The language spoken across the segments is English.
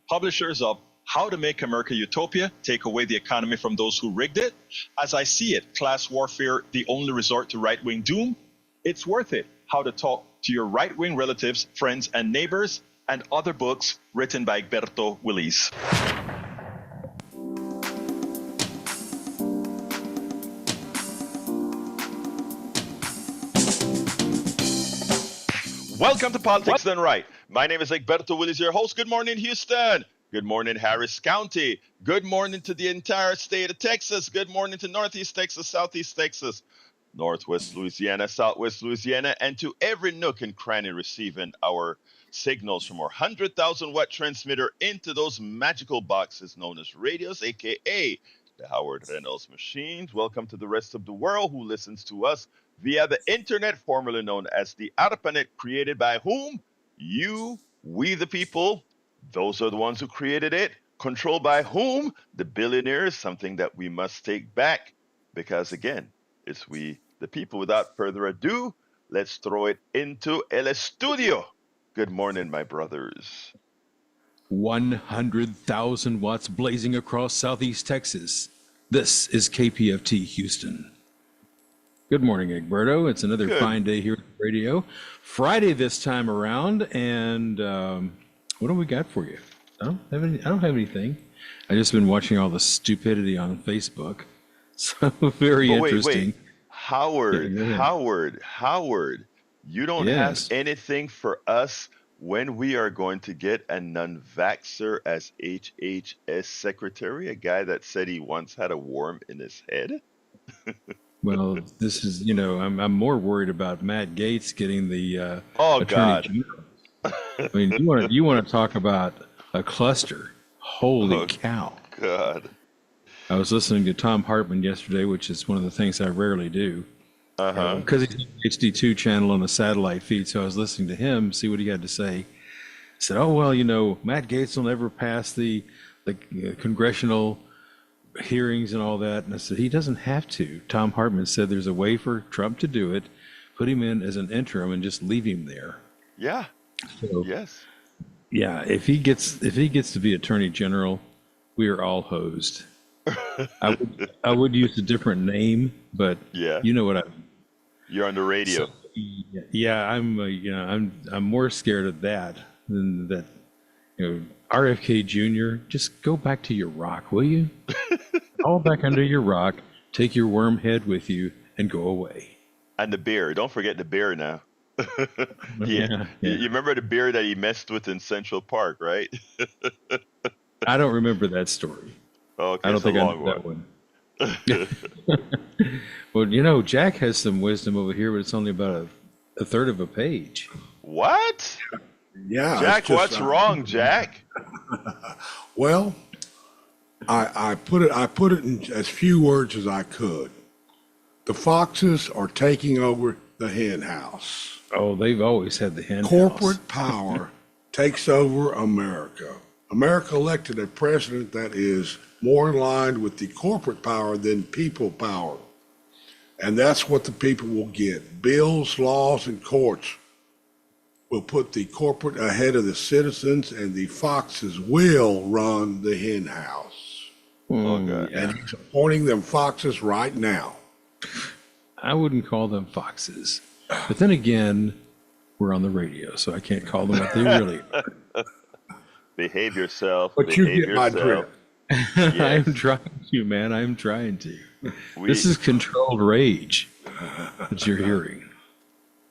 publishers of How to Make America Utopia, Take Away the Economy from Those Who Rigged It, As I See It, Class Warfare, The Only Resort to Right-Wing Doom, It's Worth It, How to Talk to Your Right-Wing Relatives, Friends, and Neighbors, and other books written by Egberto Willis. Welcome to Politics Done Right. My name is Egberto Willis, your host. Good morning, Houston. Good morning, Harris County. Good morning to the entire state of Texas. Good morning to Northeast Texas, Southeast Texas, Northwest Louisiana, Southwest Louisiana, and to every nook and cranny receiving our signals from our 100,000 watt transmitter into those magical boxes known as radios, aka the Howard Reynolds machines. Welcome to the rest of the world who listens to us via the internet, formerly known as the ARPANET, created by whom? You, we the people. Those are the ones who created it. Controlled by whom? The billionaires, something that we must take back because, again, it's we the people. Without further ado, let's throw it into El Estudio. Good morning, my brothers. 100,000 watts blazing across Southeast Texas. This is KPFT Houston. Good morning, Egberto. It's another fine day here at the radio. Friday this time around, and what do we got for you? I don't have anything. I just been watching all the stupidity on Facebook. So very interesting. Wait. Howard, you don't have anything for us when we are going to get a non-vaxxer as HHS secretary, a guy that said he once had a worm in his head? Well, this is, I'm more worried about Matt Gaetz getting the Attorney General. I mean, you want to talk about a cluster? Holy cow! God. I was listening to Tom Hartman yesterday, which is one of the things I rarely do. Because he's on the HD2 channel on the satellite feed, so I was listening to him, see what he had to say. I said, oh, well, Matt Gaetz will never pass the congressional hearings and all that. And I said, he doesn't have to. Tom Hartman said there's a way for Trump to do it, put him in as an interim and just leave him there. Yeah. So, yes. Yeah, if he gets to be Attorney General, we are all hosed. I would use a different name, but you know what I mean. You're on the radio. So, yeah, I'm more scared of that than that. RFK Jr., just go back to your rock, will you? All back under your rock, take your worm head with you, and go away. And the beer. Don't forget the beer now. You remember the beer that he messed with in Central Park, right? I don't remember that story. Okay, I don't think I know that one. Well, Jack has some wisdom over here, but it's only about a third of a page. What? Yeah, Jack, what's wrong, Jack? Well, I put it in as few words as I could. The foxes are taking over the hen house. Oh, they've always had the hen house. Corporate power takes over America. America elected a president that is more in line with the corporate power than people power. And that's what the people will get. Bills, laws, and courts will put the corporate ahead of the citizens, and the foxes will run the hen house. God. And he's appointing them foxes right now. I wouldn't call them foxes. But then again, we're on the radio, so I can't call them what they really are. Behave yourself. But you get my drift. Yes. I'm trying to, man. I'm trying to. This is controlled rage that you're hearing.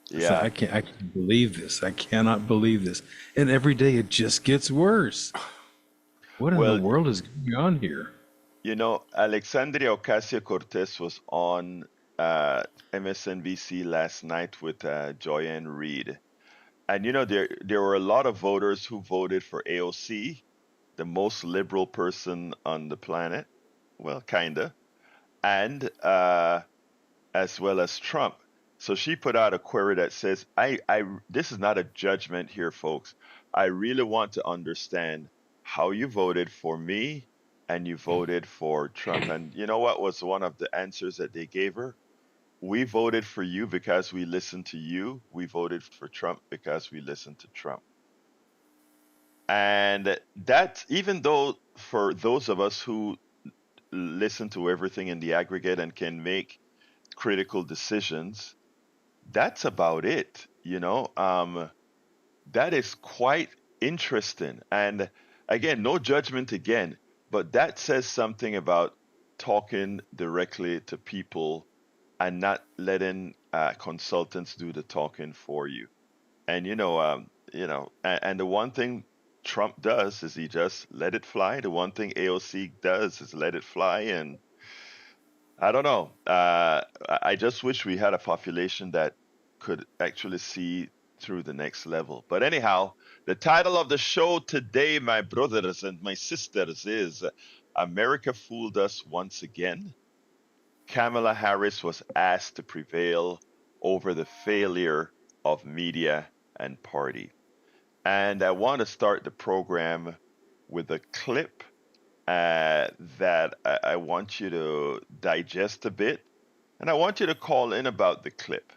Yeah. So I can't believe this. I cannot believe this. And every day it just gets worse. What in the world is going on here? Alexandria Ocasio-Cortez was on MSNBC last night with Joyanne Reid. And, there were a lot of voters who voted for AOC, the most liberal person on the planet. Well, kinda. And as well as Trump. So she put out a query that says, this is not a judgment here, folks. I really want to understand how you voted for me and you voted for Trump. And you know what was one of the answers that they gave her? We voted for you because we listened to you. We voted for Trump because we listened to Trump. And that, even though for those of us who listen to everything in the aggregate and can make critical decisions, that's about it. That is quite interesting. And again, no judgment again, but that says something about talking directly to people and not letting consultants do the talking for you. And and the one thing Trump does is he just let it fly. The one thing AOC does is let it fly. And I don't know. I just wish we had a population that could actually see through the next level. But anyhow, the title of the show today, my brothers and my sisters, is America Fooled Us Once Again. Kamala Harris was asked to prevail over the failure of media and party. And I want to start the program with a clip that I want you to digest a bit, and I want you to call in about the clip.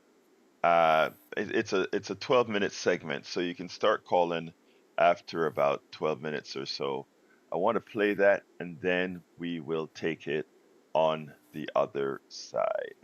It's a 12-minute segment, so you can start calling after about 12 minutes or so. I want to play that, and then we will take it on the other side.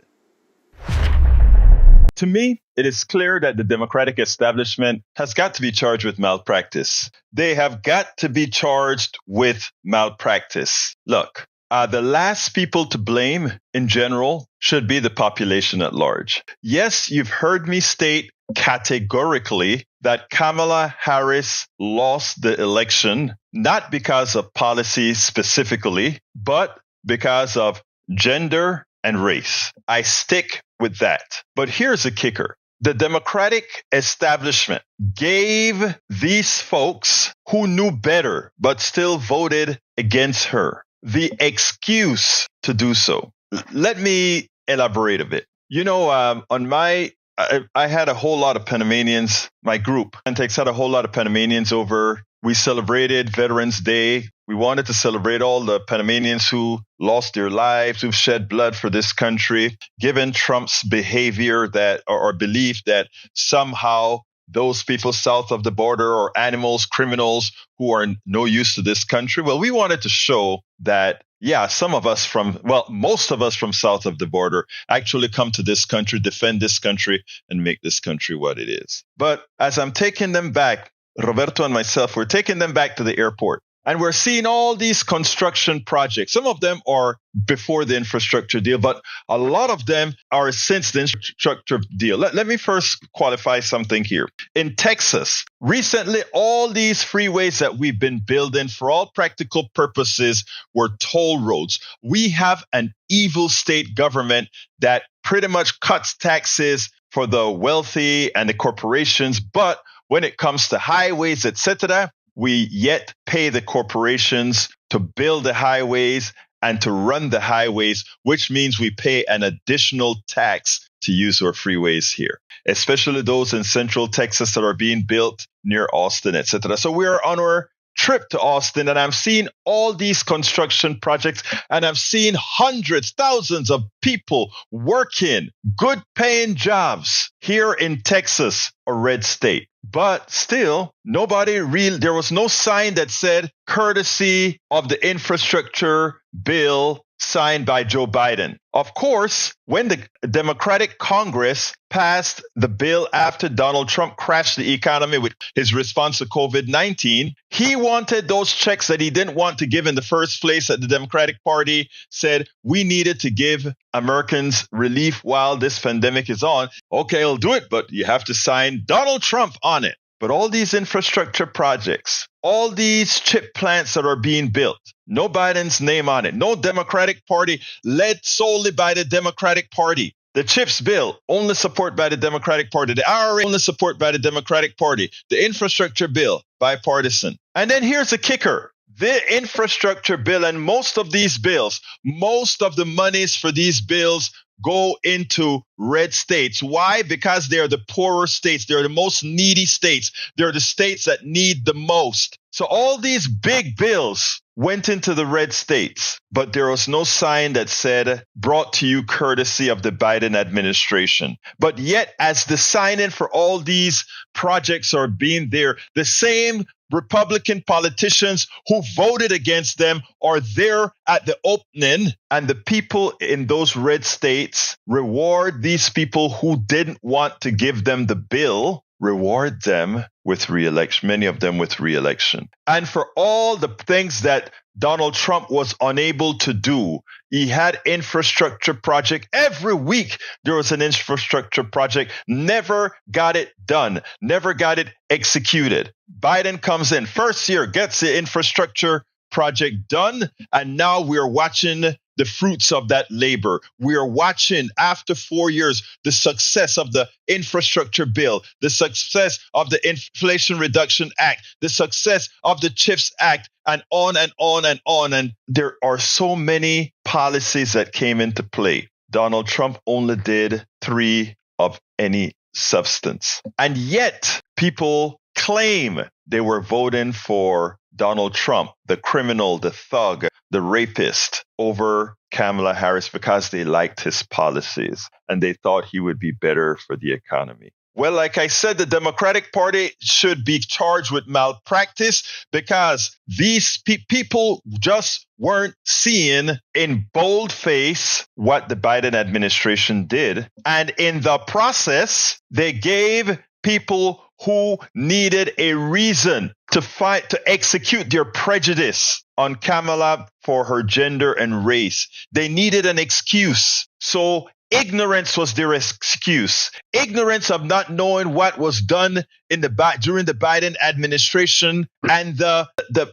To me, it is clear that the Democratic establishment has got to be charged with malpractice. They have got to be charged with malpractice. Look, the last people to blame in general should be the population at large. Yes, you've heard me state categorically that Kamala Harris lost the election, not because of policy specifically, but because of gender and race. I stick with that. But here's the kicker. The Democratic establishment gave these folks who knew better but still voted against her the excuse to do so. Let me elaborate a bit. I had a whole lot of Panamanians. My group, Antex, had a whole lot of Panamanians over. We celebrated Veterans Day. We wanted to celebrate all the Panamanians who lost their lives, who've shed blood for this country, given Trump's behavior or belief that somehow those people south of the border are animals, criminals who are no use to this country. Well, we wanted to show that, most of us from south of the border actually come to this country, defend this country, and make this country what it is. But as I'm taking them back, Roberto and myself, we're taking them back to the airport. And we're seeing all these construction projects. Some of them are before the infrastructure deal, but a lot of them are since the infrastructure deal. Let me first qualify something here. In Texas, recently, all these freeways that we've been building, for all practical purposes, were toll roads. We have an evil state government that pretty much cuts taxes for the wealthy and the corporations, but when it comes to highways, etc., we yet pay the corporations to build the highways and to run the highways, which means we pay an additional tax to use our freeways here, especially those in Central Texas that are being built near Austin, etc. So we are on our trip to Austin, and I'm seeing all these construction projects, and I'm seeing hundreds, thousands of people working, good paying jobs here in Texas, a red state. But still, there was no sign that said courtesy of the infrastructure bill signed by Joe Biden. Of course, when the Democratic Congress passed the bill after Donald Trump crashed the economy with his response to COVID-19, he wanted those checks that he didn't want to give in the first place, that the Democratic Party said we needed to give Americans relief while this pandemic is on. Okay, I'll do it, but you have to sign Donald Trump on it. But all these infrastructure projects, all these chip plants that are being built, no Biden's name on it, no Democratic Party, led solely by the Democratic Party. The CHIPS bill, only support by the Democratic Party. The IRA, only support by the Democratic Party. The infrastructure bill, bipartisan. And then here's the kicker. The infrastructure bill and most of these bills, most of the monies for these bills go into red states. Why? Because they're the poorer states. They're the most needy states. They're the states that need the most. So all these big bills went into the red states, but there was no sign that said brought to you courtesy of the Biden administration. But yet, as the sign-in for all these projects are being there, the same Republican politicians who voted against them are there at the opening, and the people in those red states reward these people who didn't want to give them the bill, reward them with re-election, many of them with re-election. And for all the things that Donald Trump was unable to do, he had infrastructure project. Every week there was an infrastructure project, never got it done, never got it executed. Biden comes in, first year, gets the infrastructure project done, and now we're watching the fruits of that labor. We are watching, after 4 years, the success of the infrastructure bill, the success of the Inflation Reduction Act, the success of the CHIPS Act, and on and on and on. And there are so many policies that came into play. Donald Trump only did 3 of any substance. And yet, people claim they were voting for Donald Trump, the criminal, the thug, the rapist, over Kamala Harris because they liked his policies and they thought he would be better for the economy. Well, like I said, the Democratic Party should be charged with malpractice because these people just weren't seeing in boldface what the Biden administration did. And in the process, they gave people who needed a reason to fight, to execute their prejudice on Kamala for her gender and race. They needed an excuse. So ignorance was their excuse. Ignorance of not knowing what was done in during the Biden administration, and the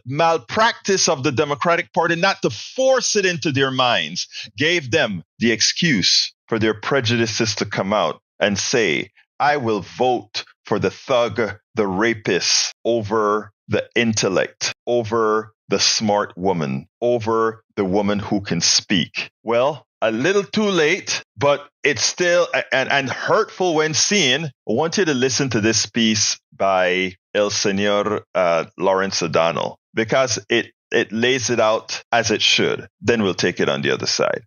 malpractice of the Democratic Party not to force it into their minds gave them the excuse for their prejudices to come out and say, I will vote for the thug, the rapist, over the intellect, over the smart woman, over the woman who can speak. Well, a little too late, but it's still and hurtful when seen. I want you to listen to this piece by El Señor Lawrence O'Donnell, because it lays it out as it should. Then we'll take it on the other side.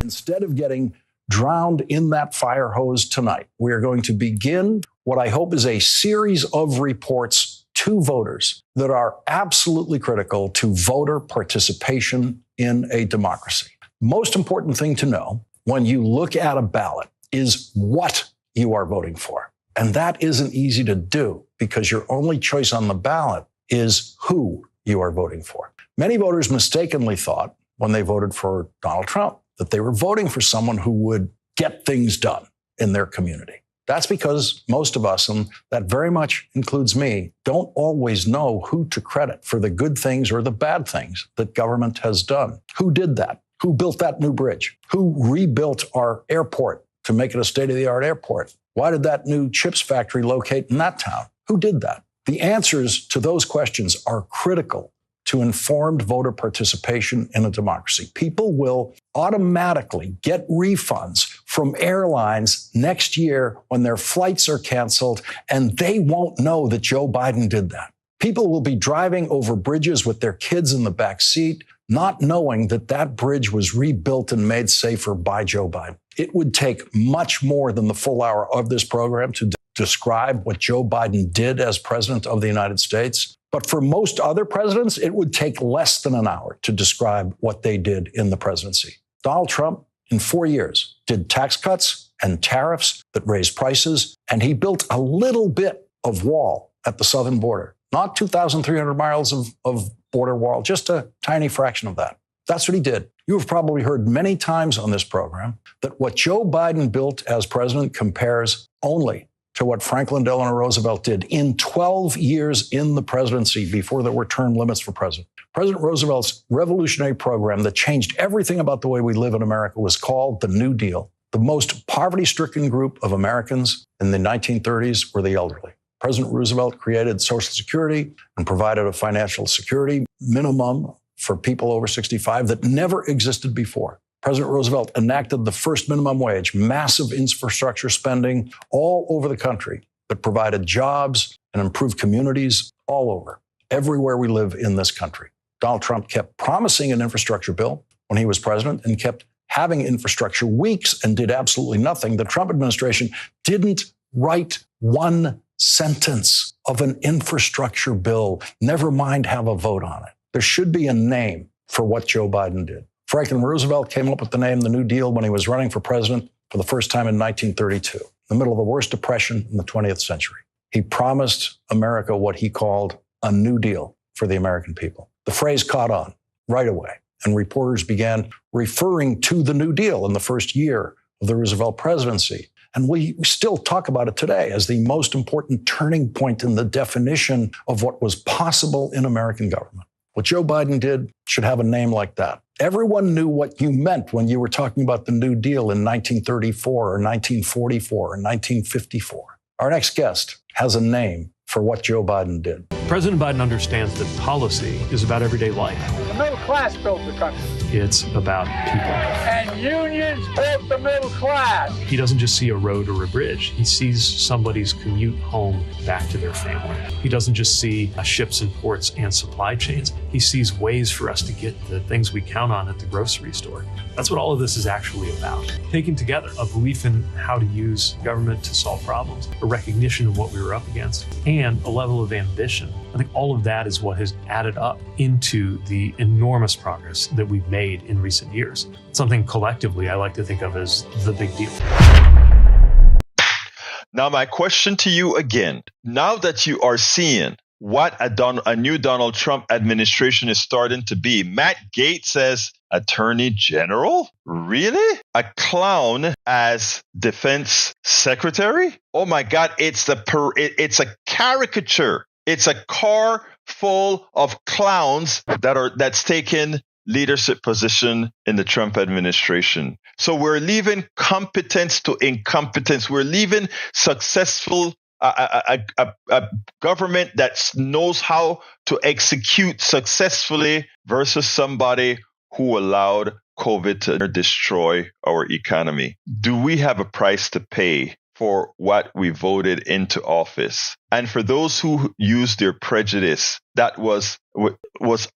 Instead of getting drowned in that fire hose tonight, we are going to begin what I hope is a series of reports to voters that are absolutely critical to voter participation in a democracy. Most important thing to know when you look at a ballot is what you are voting for. And that isn't easy to do because your only choice on the ballot is who you are voting for. Many voters mistakenly thought when they voted for Donald Trump that they were voting for someone who would get things done in their community. That's because most of us, and that very much includes me, don't always know who to credit for the good things or the bad things that government has done. Who did that? Who built that new bridge? Who rebuilt our airport to make it a state-of-the-art airport? Why did that new chips factory locate in that town? Who did that? The answers to those questions are critical to informed voter participation in a democracy. People will automatically get refunds from airlines next year when their flights are canceled, and they won't know that Joe Biden did that. People will be driving over bridges with their kids in the back seat, not knowing that that bridge was rebuilt and made safer by Joe Biden. It would take much more than the full hour of this program to describe what Joe Biden did as president of the United States. But for most other presidents, it would take less than an hour to describe what they did in the presidency. Donald Trump, in 4 years, did tax cuts and tariffs that raised prices, and he built a little bit of wall at the southern border. Not 2,300 miles of border wall, just a tiny fraction of that. That's what he did. You have probably heard many times on this program that what Joe Biden built as president compares only to what Franklin Delano Roosevelt did in 12 years in the presidency before there were term limits for president. President Roosevelt's revolutionary program that changed everything about the way we live in America was called the New Deal. The most poverty-stricken group of Americans in the 1930s were the elderly. President Roosevelt created Social Security and provided a financial security minimum for people over 65 that never existed before. President Roosevelt enacted the first minimum wage, massive infrastructure spending all over the country that provided jobs and improved communities all over, everywhere we live in this country. Donald Trump kept promising an infrastructure bill when he was president and kept having infrastructure weeks and did absolutely nothing. The Trump administration didn't write one sentence of an infrastructure bill, never mind have a vote on it. There should be a name for what Joe Biden did. Franklin Roosevelt came up with the name the New Deal when he was running for president for the first time in 1932, in the middle of the worst depression in the 20th century. He promised America what he called a New Deal for the American people. The phrase caught on right away, and reporters began referring to the New Deal in the first year of the Roosevelt presidency. And we still talk about it today as the most important turning point in the definition of what was possible in American government. What Joe Biden did should have a name like that. Everyone knew what you meant when you were talking about the New Deal in 1934 or 1944 or 1954. Our next guest has a name for what Joe Biden did. President Biden understands that policy is about everyday life. The middle class built the country. It's about people. And unions built the middle class. He doesn't just see a road or a bridge. He sees somebody's commute home back to their family. He doesn't just see ships and ports and supply chains. He sees ways for us to get the things we count on at the grocery store. That's what all of this is actually about. Taking together a belief in how to use government to solve problems, a recognition of what we were up against, and a level of ambition. I think all of that is what has added up into the enormous progress that we've made in recent years. Something collectively I like to think of as the big deal. Now, my question to you again, now that you are seeing what a new Donald Trump administration is starting to be, Matt Gaetz says Attorney General? Really? A clown as Defense Secretary? Oh my God, it's a caricature. It's a car full of clowns that's taken leadership position in the Trump administration. So we're leaving competence to incompetence. We're leaving successful a government that knows how to execute successfully versus somebody who allowed COVID to destroy our economy. Do we have a price to pay for what we voted into office? And for those who used their prejudice, that was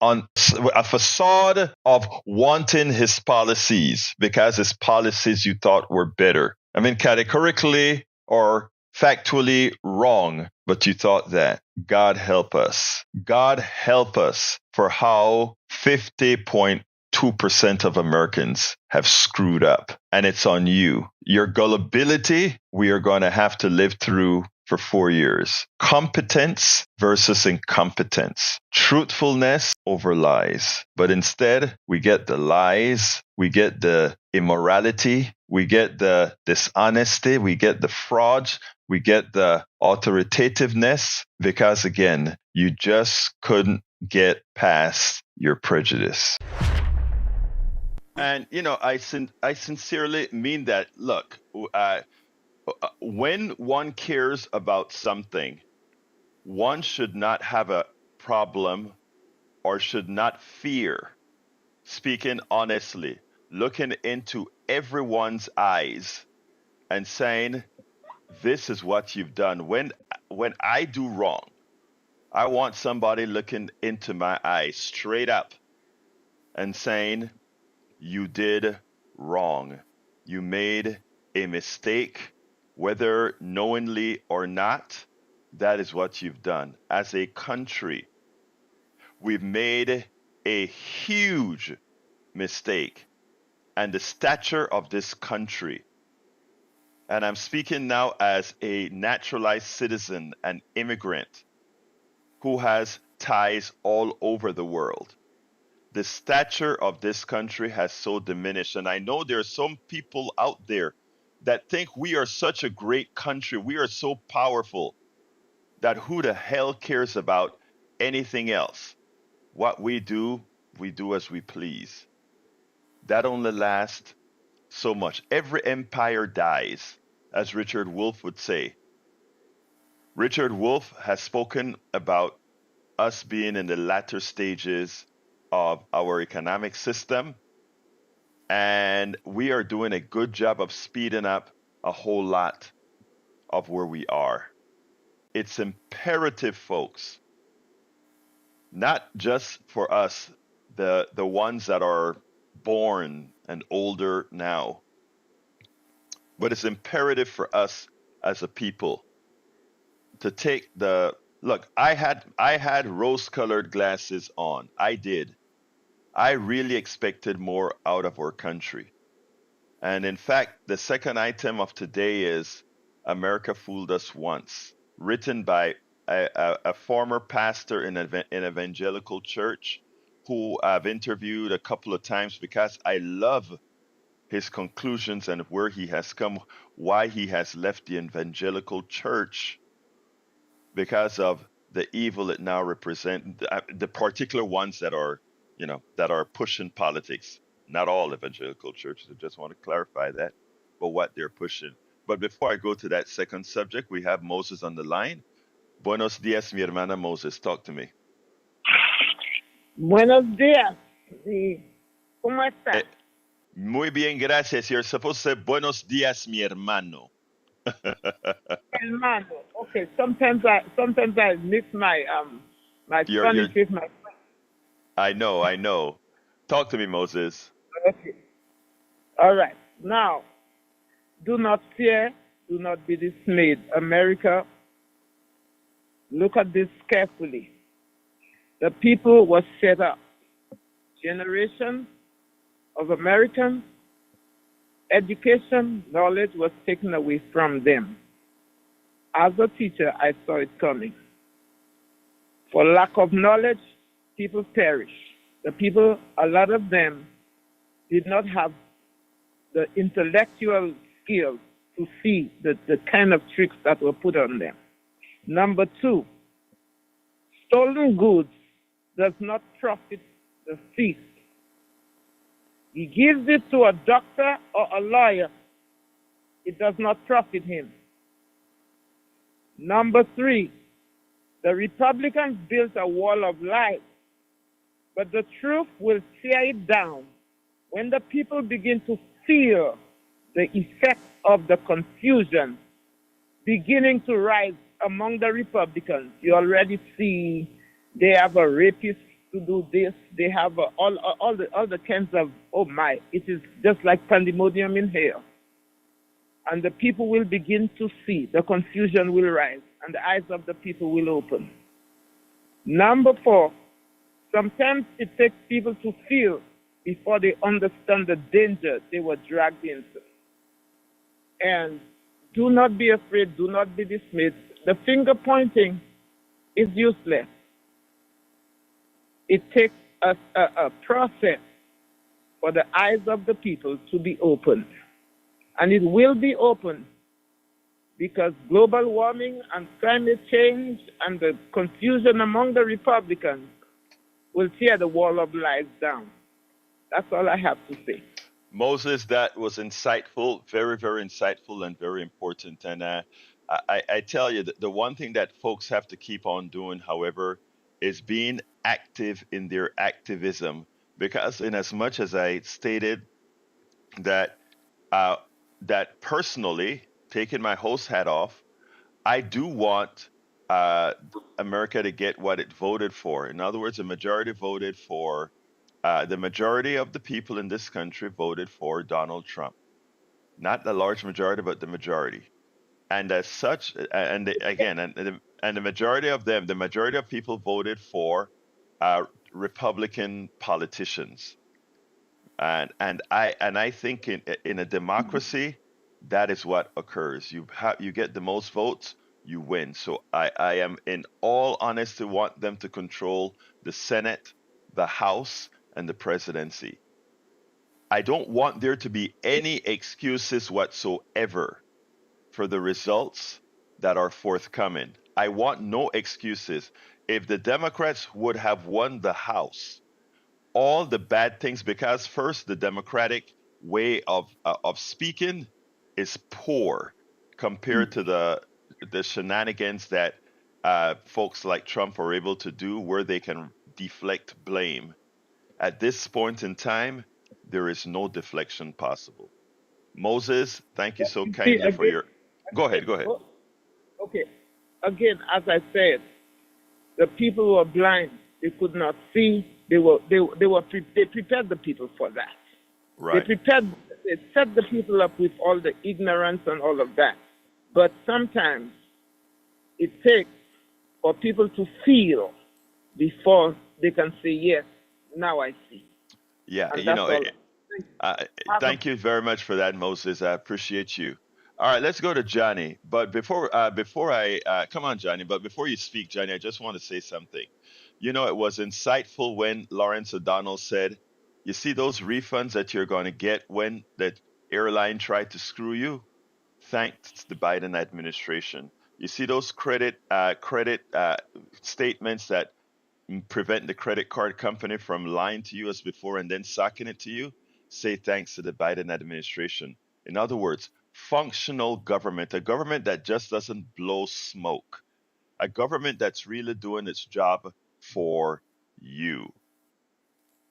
on a facade of wanting his policies because his policies you thought were better. I mean, categorically or factually wrong, but you thought that. God help us. God help us for how 50.2% of Americans have screwed up. And it's on you. Your gullibility, we are going to have to live through for 4 years. Competence versus incompetence. Truthfulness over lies. But instead, we get the lies, we get the immorality, we get the dishonesty, we get the fraud, we get the authoritativeness, because again, you just couldn't get past your prejudice. And, I sincerely mean that. Look, when one cares about something, one should not have a problem or should not fear speaking honestly, looking into everyone's eyes and saying, this is what you've done. When I do wrong, I want somebody looking into my eyes straight up and saying, you did wrong. You made a mistake, whether knowingly or not. That is what you've done. As a country, we've made a huge mistake. And the stature of this country, and I'm speaking now as a naturalized citizen, an immigrant who has ties all over the world. The stature of this country has so diminished. And I know there are some people out there that think we are such a great country, we are so powerful, that who the hell cares about anything else? What we do as we please. That only lasts so much. Every empire dies, as Richard Wolff would say. Richard Wolff has spoken about us being in the latter stages of our economic system, and we are doing a good job of speeding up a whole lot of where we are. It's imperative, folks, not just for us, the ones that are born and older now, but it's imperative for us as a people to take the look. I had rose-colored glasses on. I did. I really expected more out of our country. And in fact, the second item of today is America Fooled Us Once, written by a former pastor in an evangelical church who I've interviewed a couple of times because I love his conclusions and where he has come, why he has left the evangelical church because of the evil it now represents, the particular ones that are, that are pushing politics. Not all evangelical churches, I just want to clarify that, but what they're pushing. But before I go to that second subject, we have Moses on the line. Buenos dias, mi hermana Moses. Talk to me. Buenos días. Sí. ¿Cómo está? Muy bien, gracias. You're supposed to say buenos dias, mi hermano. Hermano. Okay. Sometimes I mix my Spanish with my French. I know. Talk to me, Moses. Okay. All right. Now, do not fear, do not be dismayed. America, look at this carefully. The people was set up. Generation of Americans, education, knowledge was taken away from them. As a teacher, I saw it coming. For lack of knowledge, people perish. The people, a lot of them, did not have the intellectual skills to see the kind of tricks that were put on them. Number two, stolen goods does not profit the thief. He gives it to a doctor or a lawyer, it does not profit him. Number three, the Republicans built a wall of lies, but the truth will tear it down when the people begin to feel the effects of the confusion beginning to rise among the Republicans. You already see they have a rapist to do this. They have all the kinds of, oh my, it is just like pandemonium in hell. And the people will begin to see, the confusion will rise, and the eyes of the people will open. Number four, sometimes it takes people to feel before they understand the danger they were dragged into. And do not be afraid, do not be dismayed. The finger pointing is useless. It takes a process for the eyes of the people to be opened. And it will be opened because global warming and climate change and the confusion among the Republicans will tear the wall of lies down. That's all I have to say. Moses, that was insightful, very, very insightful and very important. And I tell you that the one thing that folks have to keep on doing, however, is being active in their activism. Because in as much as I stated that that personally, taking my host hat off, I do want America to get what it voted for. In other words, the majority voted for, the majority of the people in this country voted for Donald Trump. Not the large majority, but the majority. And as such, and the majority of them, the majority of people voted for Republican politicians. And I think in a democracy, that is what occurs. You get the most votes, you win. So I am in all honesty want them to control the Senate, the House, and the presidency. I don't want there to be any excuses whatsoever for the results that are forthcoming. I want no excuses. If the Democrats would have won the House, all the bad things, because first, the Democratic way of speaking is poor compared to the shenanigans that folks like Trump are able to do, where they can deflect blame. At this point in time, there is no deflection possible. Moses, thank you so kindly for your... Go ahead. Okay. Again, as I said, the people were blind. They could not see. They prepared the people for that. Right. They set the people up with all the ignorance and all of that. But sometimes it takes for people to feel before they can say, yes, now I see. Yeah, And that's all. thank you very much for that, Moses. I appreciate you. All right, let's go to Johnny. But before I come on, Johnny. But before you speak, Johnny, I just want to say something. It was insightful when Lawrence O'Donnell said, "You see those refunds that you're going to get when that airline tried to screw you, thanks to the Biden administration. You see those credit statements that prevent the credit card company from lying to you as before and then socking it to you, say thanks to the Biden administration." In other words, functional government, a government that just doesn't blow smoke, a government that's really doing its job for you.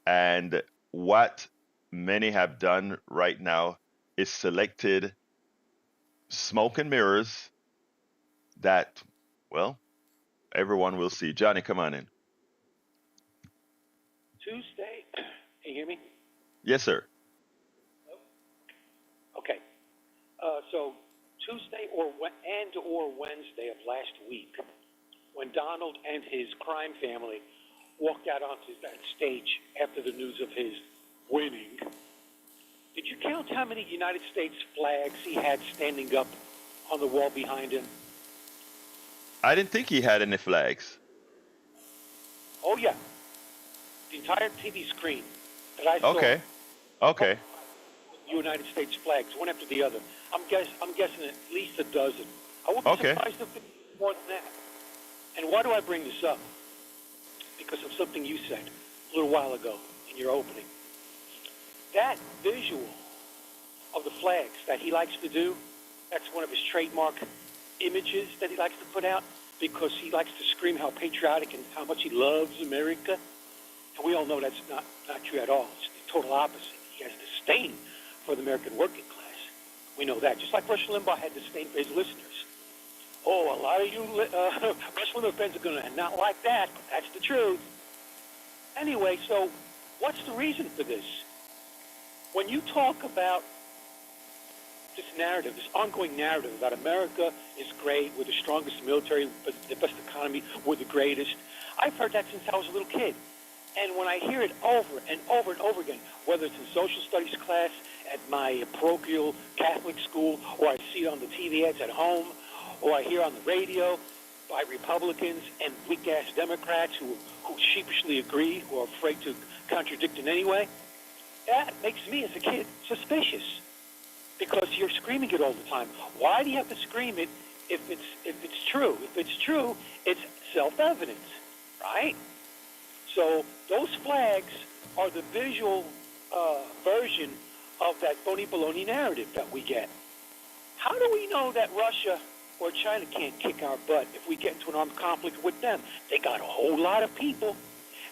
And what many have done right now is selected smoke and mirrors that, well, everyone will see. Johnny, come on in. Tuesday, can you hear me? Yes, sir. Okay. So Tuesday or Wednesday of last week, when Donald and his crime family walked out onto that stage after the news of his winning, did you count how many United States flags he had standing up on the wall behind him? I didn't think he had any flags. Oh, yeah. The entire TV screen that I saw. Okay. United States flags, one after the other. I'm guessing at least a dozen. I wouldn't be surprised if it was more than that. And why do I bring this up? Because of something you said a little while ago in your opening. That visual of the flags that he likes to do, that's one of his trademark images that he likes to put out because he likes to scream how patriotic and how much he loves America. And we all know that's not true at all. It's the total opposite. He has disdain for the American working class. We know that. Just like Rush Limbaugh had disdain for his listeners. Oh, a lot of you Rush Limbaugh fans are going to not like that, but that's the truth. Anyway, so what's the reason for this? When you talk about this narrative, this ongoing narrative about America is great, we're the strongest military, the best economy, we're the greatest, I've heard that since I was a little kid. And when I hear it over and over and over again, whether it's in social studies class, at my parochial Catholic school, or I see it on the TV ads at home, or I hear on the radio by Republicans and weak-ass Democrats who sheepishly agree, who are afraid to contradict in any way, that makes me as a kid suspicious because you're screaming it all the time. Why do you have to scream it if it's true? If it's true, it's self-evident, right? So those flags are the visual version of that phony baloney narrative that we get. How do we know that Russia or China can't kick our butt if we get into an armed conflict with them? They got a whole lot of people.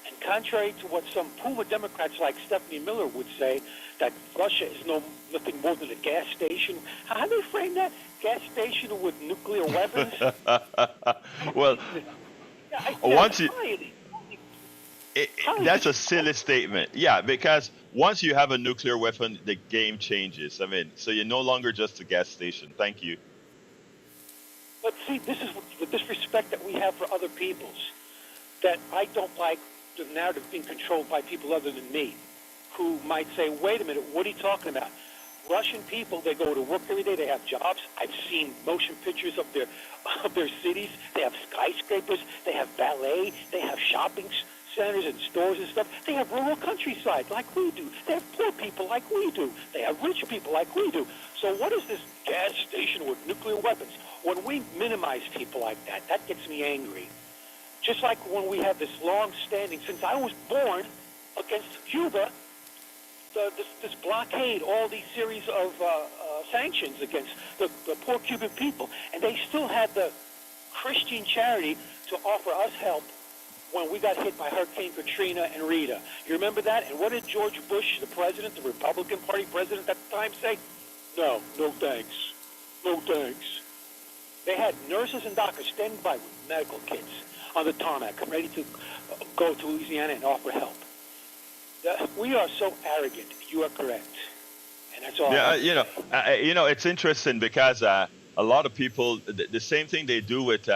And contrary to what some Puma Democrats like Stephanie Miller would say, that Russia is nothing more than a gas station. How do they frame that? Gas station with nuclear weapons? Well, once you... that's a silly statement. Yeah, because once you have a nuclear weapon, the game changes. I mean, so you're no longer just a gas station. Thank you. But see, this is the disrespect that we have for other peoples, that I don't like the narrative being controlled by people other than me, who might say, wait a minute, what are you talking about? Russian people, they go to work every day, they have jobs. I've seen motion pictures of their cities. They have skyscrapers, they have ballet, they have shopping centers and stores and stuff. They have rural countryside like we do. They have poor people like we do. They have rich people like we do. So what is this gas station with nuclear weapons? When we minimize people like that, that gets me angry. Just like when we have this long-standing, since I was born, against Cuba, this blockade, all these series of sanctions against the poor Cuban people. And they still had the Christian charity to offer us help when we got hit by Hurricane Katrina and Rita. You remember that? And what did George Bush, the president, the Republican Party president at the time, say? No thanks. No thanks. They had nurses and doctors standing by with medical kits on the tarmac, ready to go to Louisiana and offer help. We are so arrogant. You are correct. And that's all. Yeah, it's interesting because a lot of people, the same thing they do with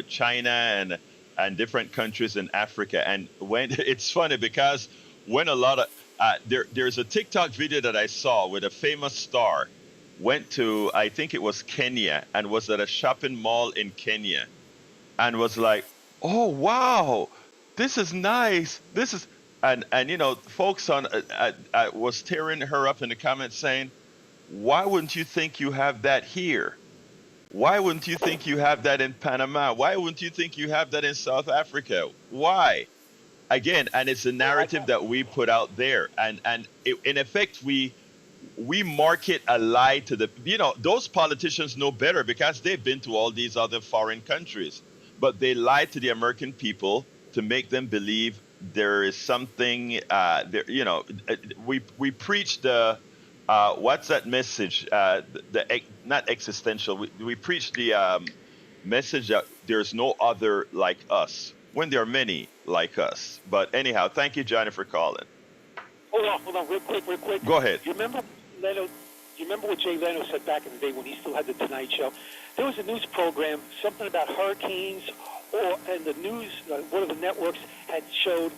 China and different countries in Africa. And when it's funny because when a lot of there's a TikTok video that I saw with a famous star went to, I think it was Kenya, and was at a shopping mall in Kenya and was like, oh wow, this is nice, this is, and folks on was tearing her up in the comments saying, why wouldn't you think you have that here? Why wouldn't you think you have that in Panama? Why wouldn't you think you have that in South Africa? Why? Again, and it's a narrative that we put out there, and in effect we market a lie to those politicians know better because they've been to all these other foreign countries, but they lie to the American people to make them believe there is something there. We preach the what's that message? Not existential. We preach the message that there's no other like us when there are many like us. But anyhow, thank you, Johnny, for calling. Hold on, real quick. Go ahead. You remember what Jay Leno said back in the day when he still had the Tonight Show? There was a news program, something about hurricanes, and the news, one of the networks had showed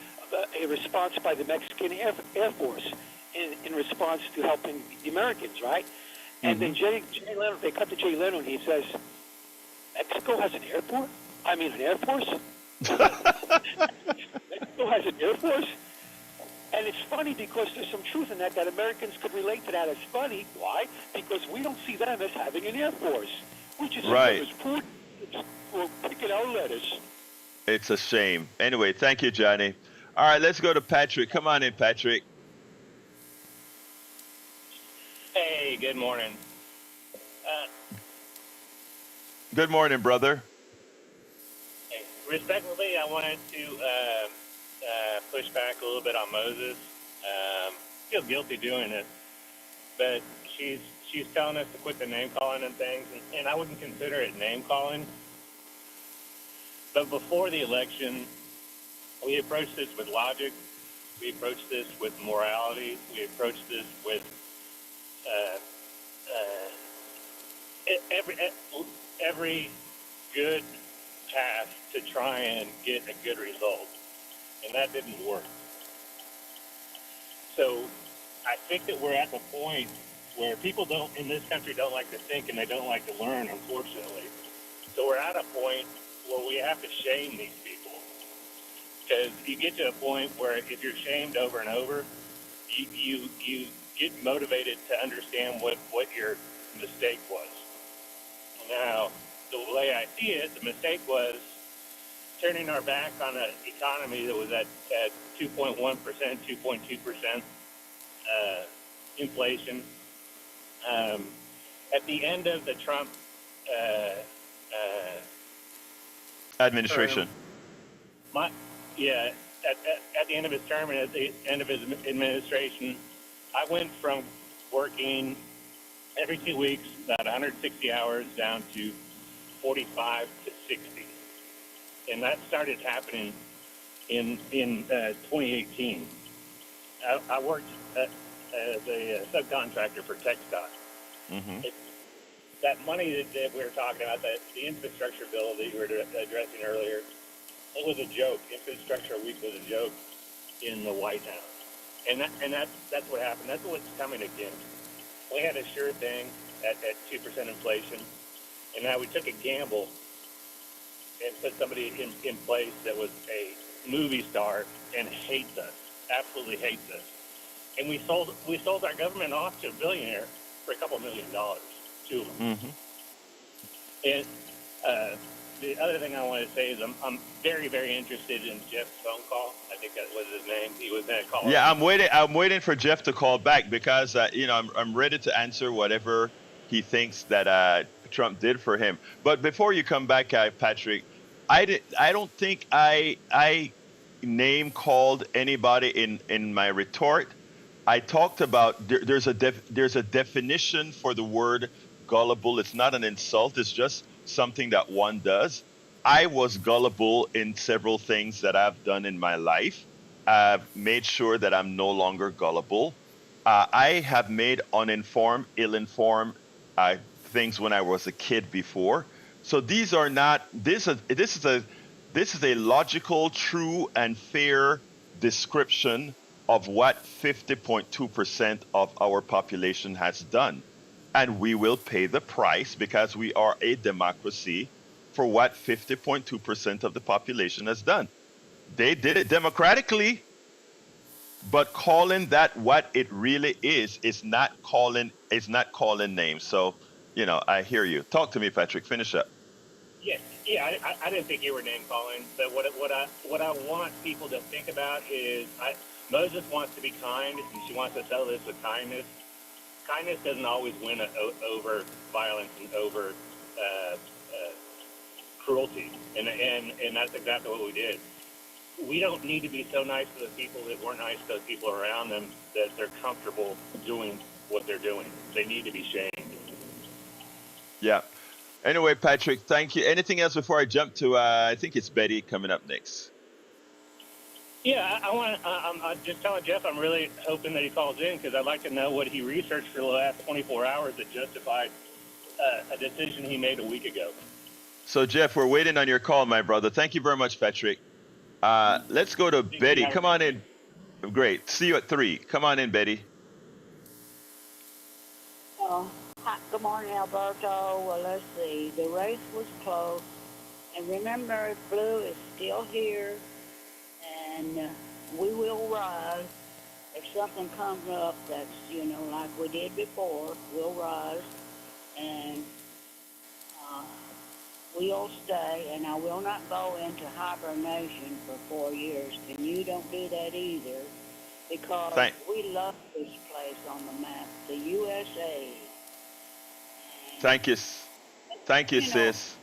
a response by the Mexican Air Force in response to helping the Americans, right? And then Jay Leno, they cut to Jay Leno, and he says, Mexico has an airport? I mean, an Air Force? Mexico has an Air Force? And it's funny because there's some truth in that Americans could relate to that as funny. Why? Because we don't see them as having an Air Force. We just see them as poor for picking our lettuce. It's a shame. Anyway, thank you, Johnny. All right, let's go to Patrick. Come on in, Patrick. Hey, good morning. Good morning, brother. Hey, respectfully, I wanted to push back a little bit on Moses. I feel guilty doing it, but she's telling us to quit the name calling and things, and I wouldn't consider it name calling. But before the election, we approached this with logic. We approached this with morality. We approached this with every good path to try and get a good result, and that didn't work. So I think that we're at the point where people in this country don't like to think and they don't like to learn, unfortunately. So we're at a point where we have to shame these people, because you get to a point where if you're shamed over and over, you get motivated to understand what your mistake was. Now, the way I see it, the mistake was turning our back on an economy that was at 2.1%, 2.2% inflation. At the end of the Trump administration. Term, at the end of his term and at the end of his administration, I went from working every 2 weeks, about 160 hours, down to 45 to 60. And that started happening in 2018. I worked as a subcontractor for TxDOT. That money that we were talking about, the infrastructure bill that you were addressing earlier, it was a joke. Infrastructure Week was a joke in the White House. And that's what happened. That's what's coming again. We had a sure thing at 2% inflation, and now we took a gamble and put somebody in place that was a movie star and hates us, absolutely hates us. And we sold our government off to a billionaire for a couple $1 million to them. And the other thing I want to say is I'm very, very interested in Jeff's phone call. I think that was his name. He was going to call. Yeah, I'm waiting for Jeff to call back because I'm ready to answer whatever he thinks that Trump did for him. But before you come back, Patrick, I don't think I name called anybody in my retort. I talked about there's a definition for the word gullible. It's not an insult. It's just something that one does. I was gullible in several things that I've done in my life. I've made sure that I'm no longer gullible. I have made uninformed, ill-informed things when I was a kid before. So these are not this is a logical, true, and fair description of what 50.2% of our population has done. And we will pay the price because we are a democracy for what 50.2% of the population has done. They did it democratically, but calling that what it really is not calling names. So, I hear you. Talk to me, Patrick. Finish up. Yeah. I didn't think you were name calling, but what I want people to think about is Moses wants to be kind, and she wants to settle this with kindness. Kindness doesn't always win over violence and over cruelty, and that's exactly what we did. We don't need to be so nice to the people that weren't nice to the people around them that they're comfortable doing what they're doing. They need to be shamed. Yeah. Anyway, Patrick, thank you. Anything else before I jump to, I think it's Betty coming up next. Yeah, I'm just telling Jeff I'm really hoping that he calls in because I'd like to know what he researched for the last 24 hours that justified a decision he made a week ago. So, Jeff, we're waiting on your call, my brother. Thank you very much, Patrick. Let's go to Betty. Come on in. Great. See you at 3. Come on in, Betty. Hi, good morning, Alberto. Well, let's see. The race was close. And remember, blue is still here. And we will rise. If something comes up that's, like we did before, we'll rise. And we'll stay. And I will not go into hibernation for 4 years. And you don't do that either. Because we love this place on the map, the USA. Thank you. Thank you, sis.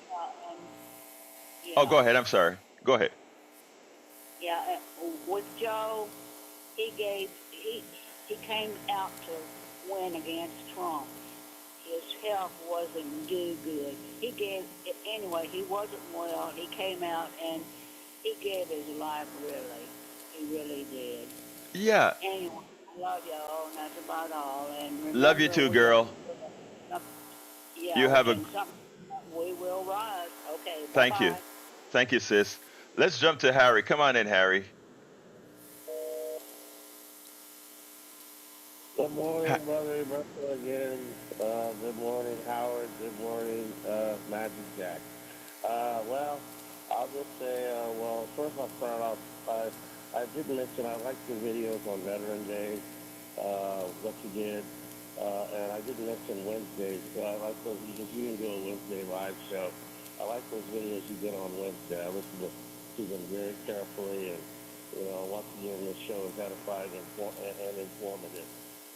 Oh, go ahead. I'm sorry. Go ahead. Yeah, with Joe, he came out to win against Trump. His health wasn't good. He wasn't well. He came out and he gave his life, really. He really did. Yeah. Anyway, I love y'all, and that's about all. And remember, love you too, girl. Yeah, you have we will rise. Okay. Thank you. Thank you, sis. Let's jump to Harry. Come on in, Harry. Good morning, Brother Russell again. Good morning, Howard. Good morning, Magic Jack. Well, I'll just say, first I'll start off. I did mention I like your videos on Veteran Day, what you did. And I did mention Wednesdays. I like those because you didn't do a Wednesday live show. I like those videos you did on Wednesday. I listened to them very carefully, and once again, this show is edifying and informative.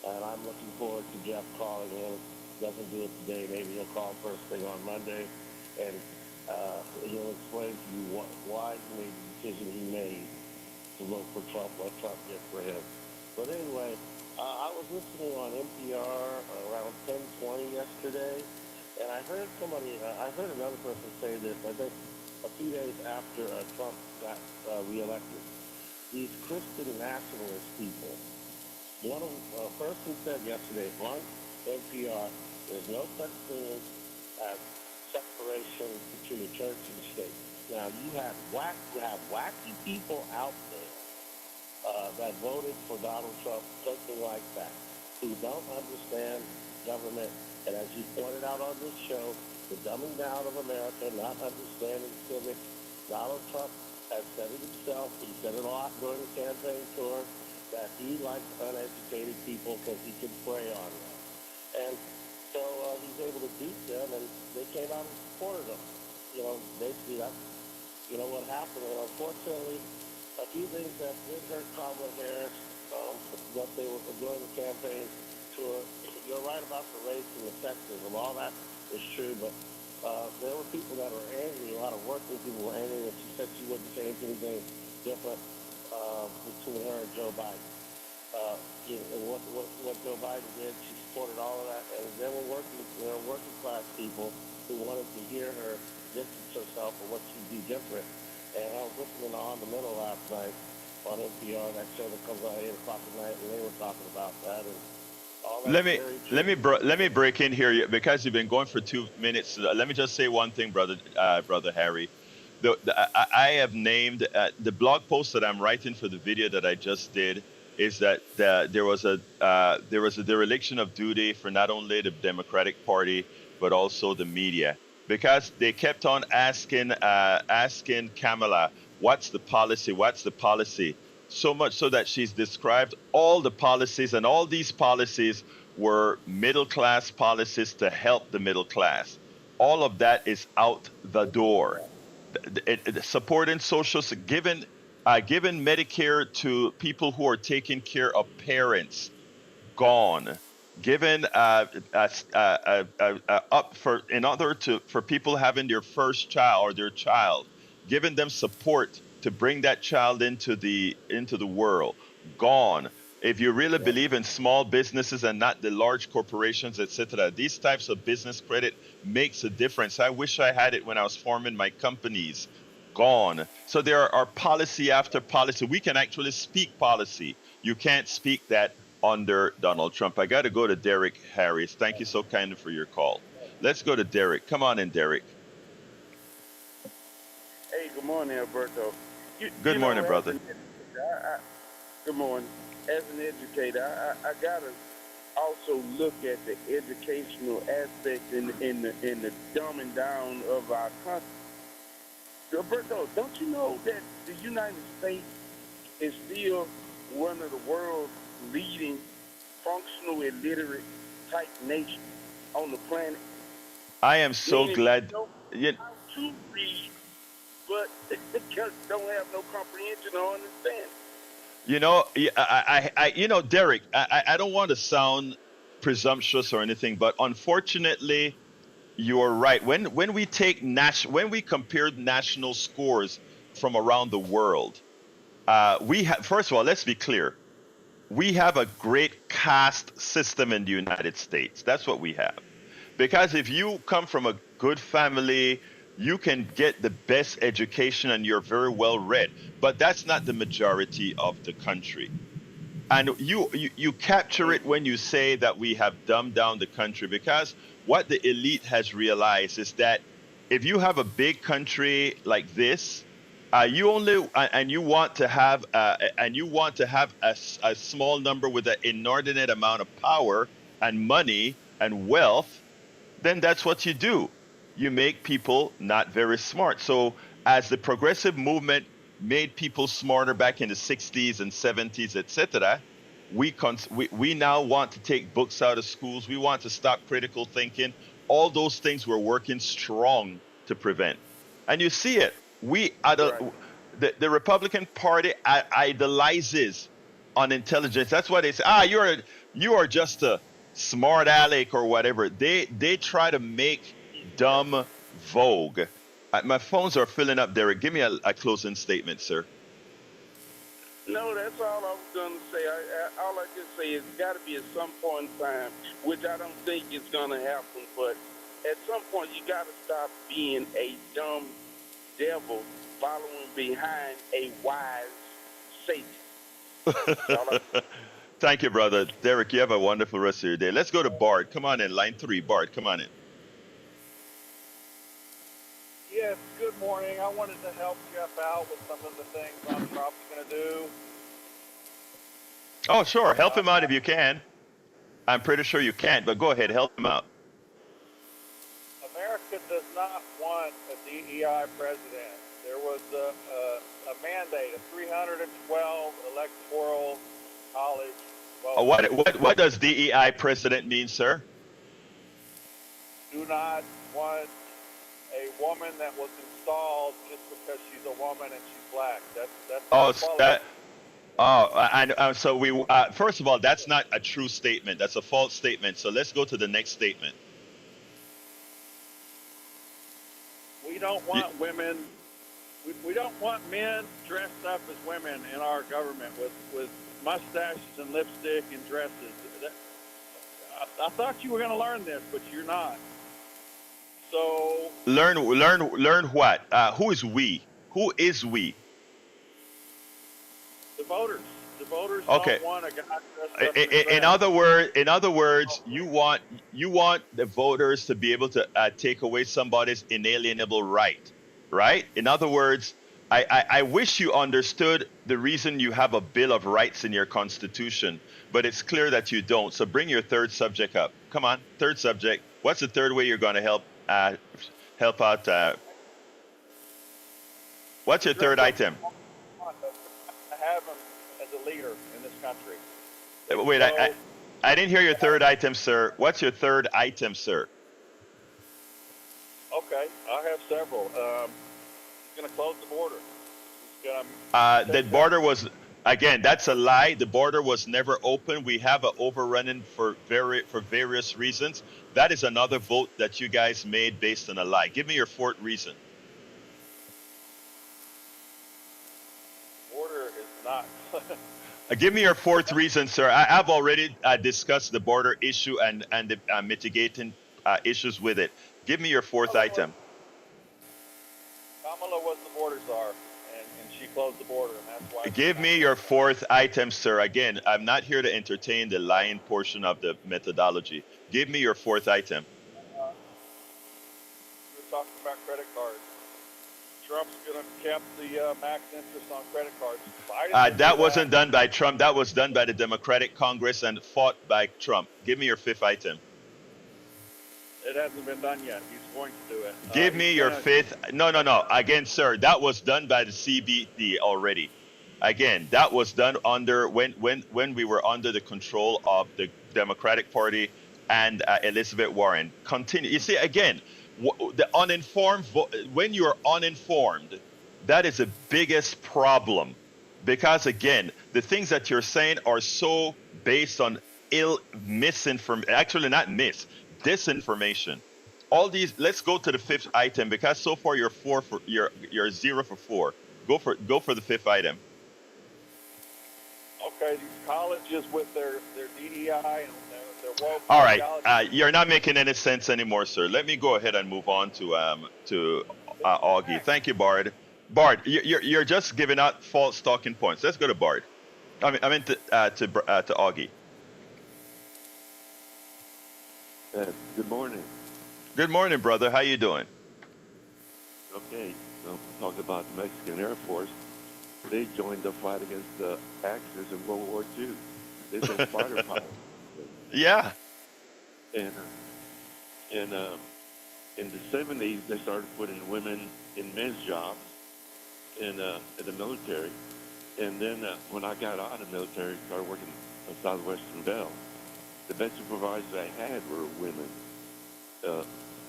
And I'm looking forward to Jeff calling in. Doesn't do it today. Maybe he'll call first thing on Monday, and he'll explain to you why he made the decision he made to vote for Trump, what Trump did for him. But anyway. I was listening on NPR around 10:20 yesterday, and I heard another person say this, I think a few days after Trump got reelected. These Christian nationalist people, one of the person said yesterday on NPR, there's no such thing as separation between the church and the state. Now, you have wacky people out there that voted for Donald Trump, something like that, who don't understand government. And as you pointed out on this show, the dumbing down of America, not understanding civics. Donald Trump has said it himself. He said it a lot during the campaign tour that he likes uneducated people because he can prey on them. And so he's able to beat them, and they came out and supported him. Basically that's, what happened. And unfortunately, a few things that did hurt Kamala Harris, what they were doing the campaign tour. You're right about the race and the sexism. All that is true, but there were people that were angry. A lot of working people were angry that she said she wouldn't change anything different between her and Joe Biden. And what Joe Biden did, she supported all of that. And there were working class people who wanted to hear her distance herself from what she'd do different. And I was listening to On the Middle last night on NPR, that show that comes out at 8 o'clock at night, and they were talking about that. And Let me break in here because you've been going for 2 minutes. Let me just say one thing, brother Harry. I have named the blog post that I'm writing for the video that I just did is that there was a dereliction of duty for not only the Democratic Party but also the media, because they kept on asking Kamala, what's the policy, so much so that she's described all the policies, and all these policies were middle class policies to help the middle class. All of that is out the door. Supporting social, giving Medicare to people who are taking care of parents, gone. Given up for people having their first child or their child, giving them support to bring that child into the world, gone. If you really believe in small businesses and not the large corporations, etc., these types of business credit makes a difference. I wish I had it when I was forming my companies. Gone. So there are policy after policy. We can actually speak policy. You can't speak that under Donald Trump. I got to go to Derek Harris. Thank you so kindly for your call. Let's go to Derek. Come on in, Derek. Hey, good morning, Alberto. Good morning, brother. Good morning. As an educator, I gotta also look at the educational aspect in the dumbing down of our country. Alberto, don't you know that the United States is still one of the world's leading functional illiterate type nations on the planet? I am so glad. How to read, but don't have no comprehension or understanding. You know, Derek, I don't want to sound presumptuous or anything, but unfortunately, you're right. When we compare national scores from around the world, first of all, let's be clear. We have a great caste system in the United States. That's what we have. Because if you come from a good family, you can get the best education and you're very well read. But that's not the majority of the country. And you capture it when you say that we have dumbed down the country, because what the elite has realized is that if you have a big country like this, you want to have a small number with an inordinate amount of power and money and wealth, then that's what you do. You make people not very smart. So as the progressive movement made people smarter back in the 60s and 70s, etc., we now want to take books out of schools. We want to stop critical thinking. All those things we're working strong to prevent. And you see it. The Republican Party idolizes on intelligence. That's why they say, you are just a smart aleck or whatever. They try to make dumb vogue. My phones are filling up, Derek. Give me a closing statement, sir. No, that's all I was going to say. All I can say is it's got to be at some point in time, which I don't think is going to happen, but at some point you got to stop being a dumb devil following behind a wise Satan. Thank you, brother. Derek, you have a wonderful rest of your day. Let's go to Bart. Come on in, line 3. Bart, come on in. Yes, good morning. I wanted to help Jeff out with some of the things I'm probably going to do. Oh, sure. Help him out if you can. I'm pretty sure you can't, but go ahead. Help him out. America does not want a DEI president. There was a mandate, a 312 electoral college. What does DEI president mean, sir? Do not want a woman that was installed just because she's a woman and she's black. So we first of all, that's not a true statement. That's a false statement. So let's go to the next statement. We don't want women. We don't want men dressed up as women in our government with mustaches and lipstick and dresses. I thought you were going to learn this, but you're not. So learn what? Who is we? Who is we? The voters. The voters Okay. don't want a guy dressed up In other words, you want the voters to be able to take away somebody's inalienable right? In other words, I wish you understood the reason you have a Bill of Rights in your Constitution, but it's clear that you don't. So bring your third subject up. Come on, third subject. What's the third way you're going to help out? What's your third item? I have him as a leader in this country. Wait, I didn't hear your third item, sir. What's your third item, sir? Okay, I have several. He's going to close the border. The border was, again, that's a lie. The border was never open. We have an overrunning for various reasons. That is another vote that you guys made based on a lie. Give me your fourth reason. Border is not. Give me your fourth reason, sir. I've already discussed the border issue and the mitigating issues with it. Give me your fourth item. Kamala was the border czar, and she closed the border, and that's why. Give me your fourth item, sir. Again, I'm not here to entertain the lying portion of the methodology. Give me your fourth item. You were talking about credit cards. Trump's going to cap the max interest on credit cards. That wasn't done by Trump. That was done by the Democratic Congress and fought by Trump. Give me your fifth item. It hasn't been done yet. He's going to do it. Give me your fifth. No. Again, sir, that was done by the CBD already. Again, that was done under when we were under the control of the Democratic Party and Elizabeth Warren. Continue. You see, again, the uninformed. When you are uninformed, that is the biggest problem, because again, the things that you're saying are so based on misinformation. Actually, not disinformation. All these. Let's go to the fifth item, because so far you're 0 for 4. Go for the fifth item. Okay, these colleges with their DEI and their woke. All right, you're not making any sense anymore, sir. Let me go ahead and move on to Augie. Thank you, Bard. Bard, you're just giving out false talking points. Let's go to Bard. I mean to Augie. Good morning. Good morning, brother. How you doing? Okay, so talk about the Mexican Air Force. They joined the fight against the Axis in World War II. They built fighter pilots. Yeah. And in the 70s, they started putting women in men's jobs in the military. And then when I got out of the military, started working at Southwestern Bell, the best supervisors I had were women.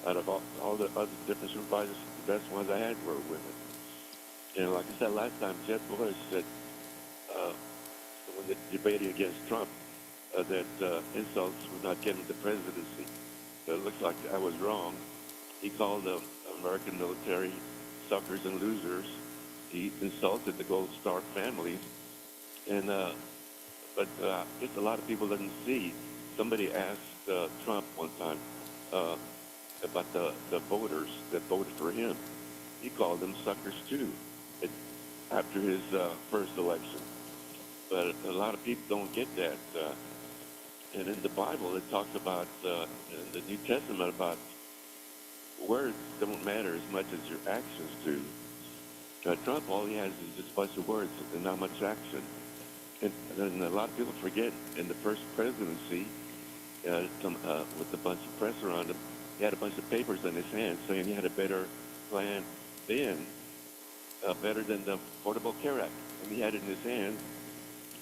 Out of all the other different supervisors, the best ones I had were women. And like I said last time, Jeb Bush said, when they debated against Trump, that insults would not get him the presidency. It looks like I was wrong. He called the American military suckers and losers. He insulted the Gold Star families. And but just a lot of people didn't see. Somebody asked Trump one time about the voters that voted for him. He called them suckers too after his first election. But a lot of people don't get that. And in the Bible, it talks about, in the New Testament, about words don't matter as much as your actions do. Trump, all he has is just a bunch of words and not much action. And a lot of people forget, in the first presidency, with a bunch of press around him, he had a bunch of papers in his hand saying he had a better plan then, better than the Affordable Care Act. And he had it in his hand,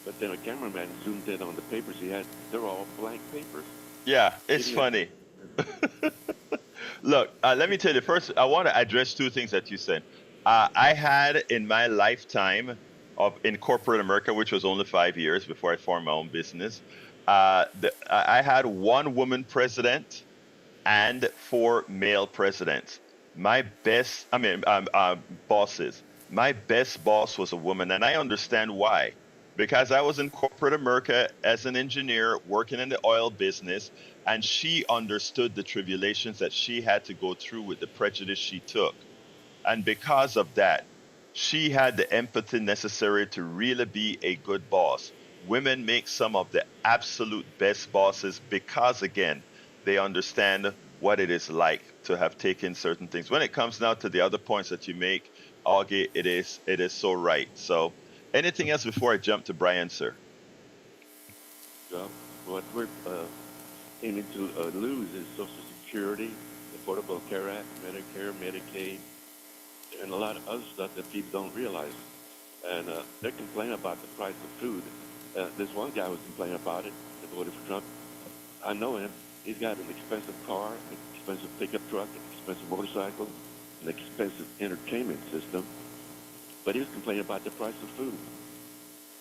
but then a cameraman zoomed in on the papers he had. They're all blank papers. Yeah, it's funny. Look, let me tell you, first, I want to address two things that you said. I had in my lifetime in corporate America, which was only 5 years before I formed my own business, I had one woman president and 4 male presidents. My best, bosses. My best boss was a woman, and I understand why. Because I was in corporate America as an engineer working in the oil business, and she understood the tribulations that she had to go through with the prejudice she took. And because of that, she had the empathy necessary to really be a good boss. women make some of the absolute best bosses because, again, they understand what it is like to have taken certain things. When it comes now to the other points that you make, Augie, it is so right. So anything else before I jump to Brian, sir? Well, what we're aiming to lose is Social Security, the Affordable Care Act, Medicare, Medicaid, and a lot of other stuff that people don't realize. And they're complaining about the price of food. This one guy was complaining about it that voted for Trump. I know him. He's got an expensive car, an expensive pickup truck, an expensive motorcycle, an expensive entertainment system. But he was complaining about the price of food.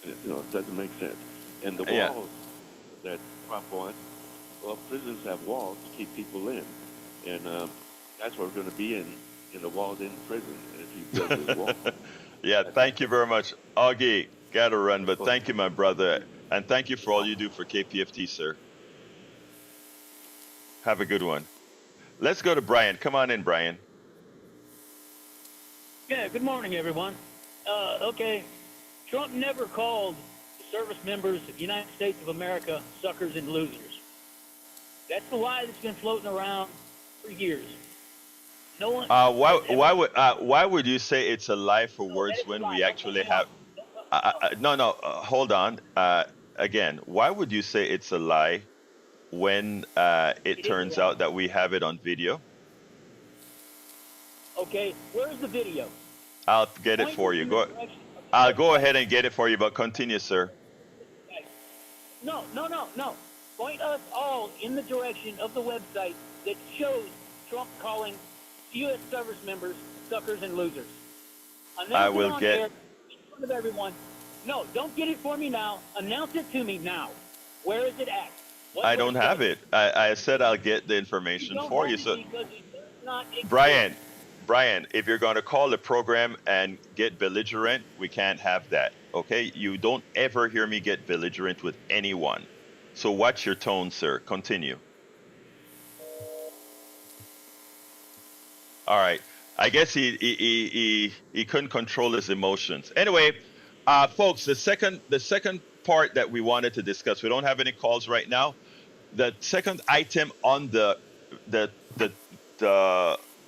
And it doesn't make sense. And the walls that Trump wants, well, prisons have walls to keep people in. And that's what we're going to be in a walled-in prison if he builds his wall. Yeah, thank you very much. Augie, got to run, but thank you, my brother. And thank you for all you do for KPFT, sir. Have a good one. Let's go to Brian. Come on in, Brian. Yeah, good morning, everyone. Okay, Trump never called the service members of the United States of America suckers and losers. That's the lie that's been floating around for years. No one. Why would you say it's a lie for words when we actually have? Hold on. Again, why would you say it's a lie when it turns out that we have it on video? Okay, where's the video? I'll get it for you. I'll go ahead and get it for you, but continue, sir. No. Point us all in the direction of the website that shows Trump calling U.S. service members suckers and losers. I will get in front of everyone. No, don't get it for me now. Announce it to me now. Where is it at? I don't have it. I said I'll get the information for you. So, Brian, if you're going to call the program and get belligerent, we can't have that. Okay? You don't ever hear me get belligerent with anyone. So watch your tone, sir. Continue. All right. I guess he couldn't control his emotions. Anyway, folks, the second part that we wanted to discuss, we don't have any calls right now. The second item on the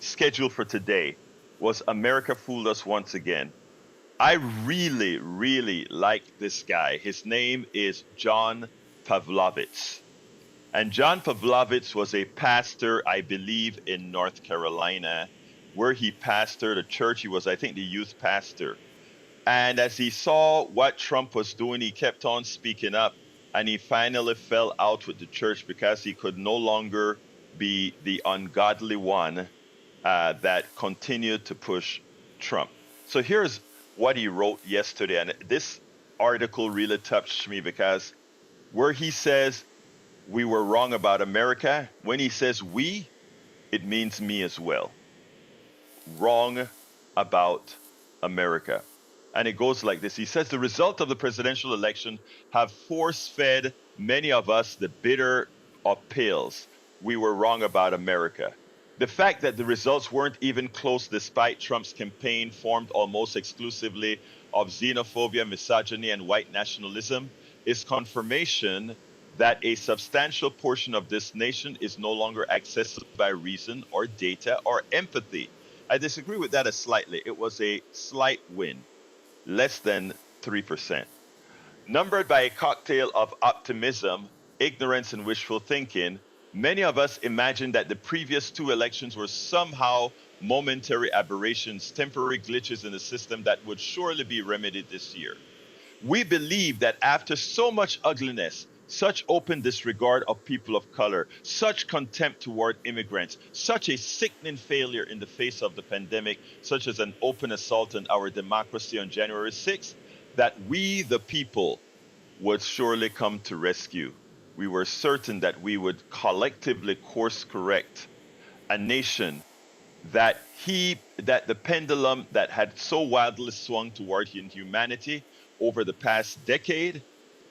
schedule for today was America Fooled Us Once Again. I really, really like this guy. His name is John Pavlovitz. And John Pavlovitz was a pastor, I believe, in North Carolina, where he pastored a church. He was, I think, the youth pastor. And as he saw what Trump was doing, he kept on speaking up. And he finally fell out with the church because he could no longer be the ungodly one that continued to push Trump. So here's what he wrote yesterday. And this article really touched me because where he says, we were wrong about America, when he says we, it means me as well. Wrong about America. And it goes like this. He says, the result of the presidential election have force-fed many of us the bitter of pills. We were wrong about America. The fact that the results weren't even close despite Trump's campaign formed almost exclusively of xenophobia, misogyny, and white nationalism is confirmation that a substantial portion of this nation is no longer accessible by reason or data or empathy. I disagree with that slightly. It was a slight win, less than 3%. Numbered by a cocktail of optimism, ignorance, and wishful thinking, many of us imagined that the previous two elections were somehow momentary aberrations, temporary glitches in the system that would surely be remedied this year. We believe that after so much ugliness, such open disregard of people of color, such contempt toward immigrants, such a sickening failure in the face of the pandemic, such as an open assault on our democracy on January 6th, that we, the people, would surely come to rescue. We were certain that we would collectively course correct a nation that the pendulum that had so wildly swung toward humanity over the past decade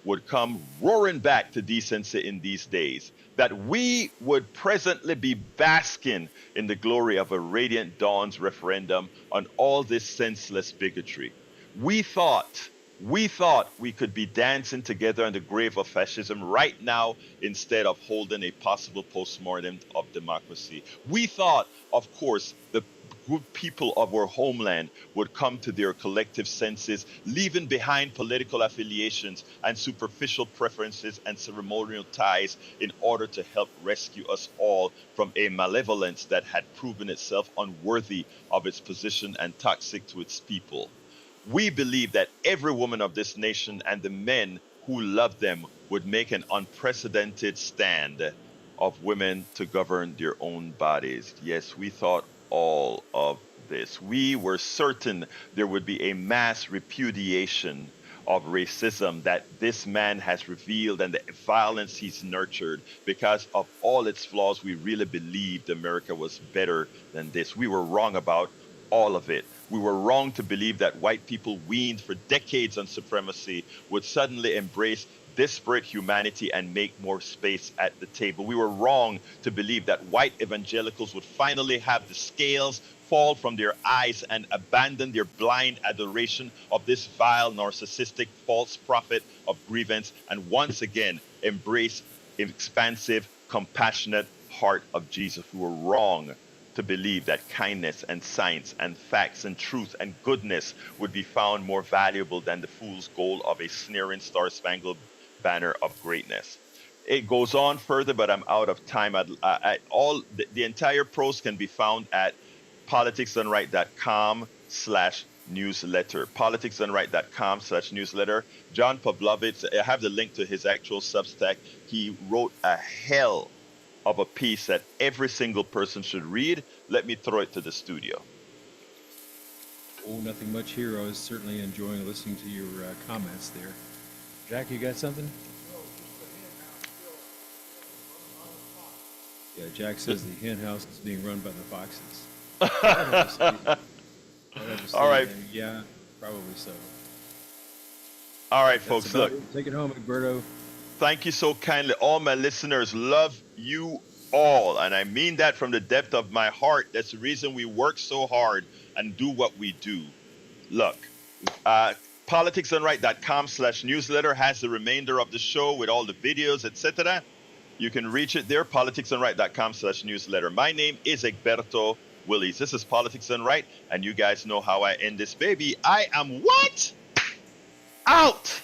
would come roaring back to decency in these days, that we would presently be basking in the glory of a radiant dawn's referendum on all this senseless bigotry. We thought We thought we could be dancing together on the grave of fascism right now instead of holding a possible postmortem of democracy. We thought, of course, the good people of our homeland would come to their collective senses, leaving behind political affiliations and superficial preferences and ceremonial ties in order to help rescue us all from a malevolence that had proven itself unworthy of its position and toxic to its people. We believe that every woman of this nation and the men who love them would make an unprecedented stand of women to govern their own bodies. Yes, we thought all of this. We were certain there would be a mass repudiation of racism that this man has revealed and the violence he's nurtured. Because of all its flaws, we really believed America was better than this. We were wrong about all of it. We were wrong to believe that white people weaned for decades on supremacy would suddenly embrace disparate humanity and make more space at the table. We were wrong to believe that white evangelicals would finally have the scales fall from their eyes and abandon their blind adoration of this vile, narcissistic, false prophet of grievance and once again embrace an expansive, compassionate heart of Jesus. We were wrong to believe that kindness and science and facts and truth and goodness would be found more valuable than the fool's gold of a sneering star-spangled banner of greatness. It goes on further, but I'm out of time. The entire prose can be found at politicsdoneright.com/newsletter. politicsdoneright.com/newsletter. John Pavlovitz, I have the link to his actual Substack. He wrote a hell of a piece that every single person should read. Let me throw it to the studio. Oh, nothing much here. I was certainly enjoying listening to your comments there. Jack, you got something? Yeah, Jack says the hen house is being run by the foxes. All right. Yeah, probably so. All right, folks, look. Take it home, Egberto. Thank you so kindly. All my listeners love you all, and I mean that from the depth of my heart. That's the reason we work so hard and do what we do. Look, politicsdoneright.com/newsletter has the remainder of the show with all the videos, etc. You can reach it there, politicsdoneright.com/newsletter. My name is Egberto Willies. This is Politics Done Right, and you guys know how I end this baby. I am what? Out!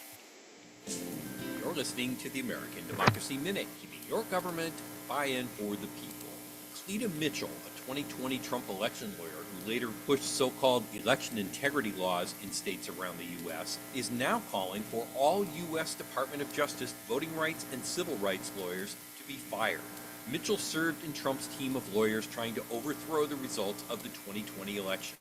You're listening to the American Democracy Minute, keeping your government buy-in for the people. Cleta Mitchell, a 2020 Trump election lawyer who later pushed so-called election integrity laws in states around the U.S., is now calling for all U.S. Department of Justice voting rights and civil rights lawyers to be fired. Mitchell served in Trump's team of lawyers trying to overthrow the results of the 2020 election.